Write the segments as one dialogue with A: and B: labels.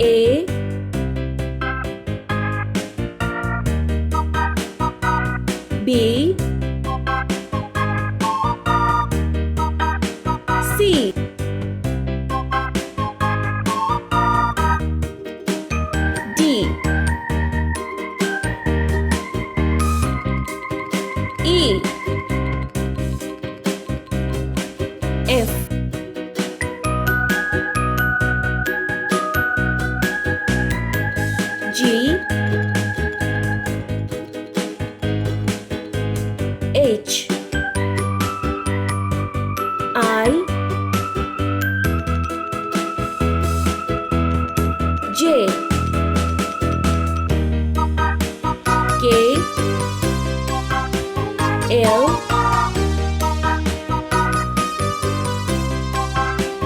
A: A B C D E F G H I J K L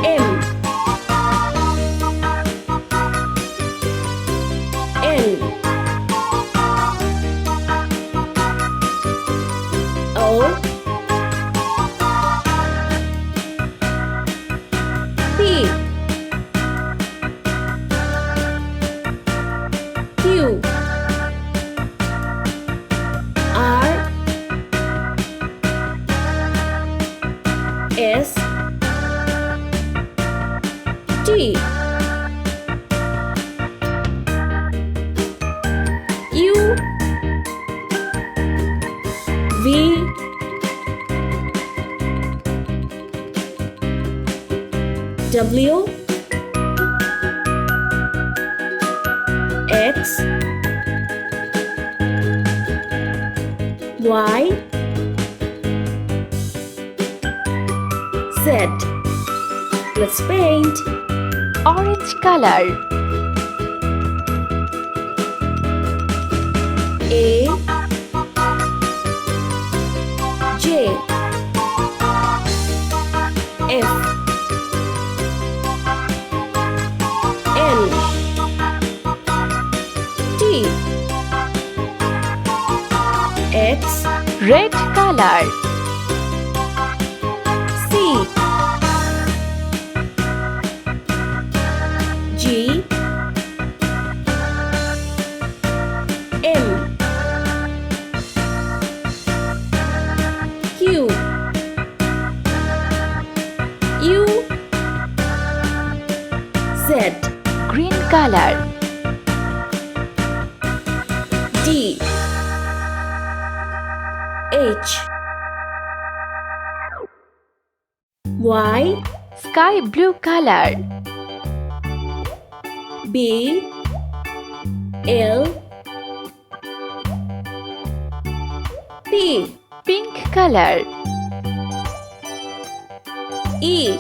A: M N O P Q R S T U V W X Y Z. Let's paint.
B: Orange color.
A: A J F N T X
B: Red color.
A: C G M Q U Z.
B: Green color.
A: D H Y
B: Sky blue color.
A: B L P
B: Pink color.
A: E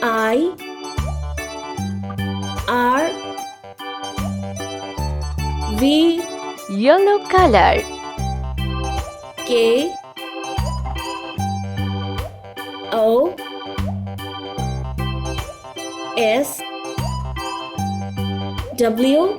A: I R V
B: Yellow color.
A: K O S W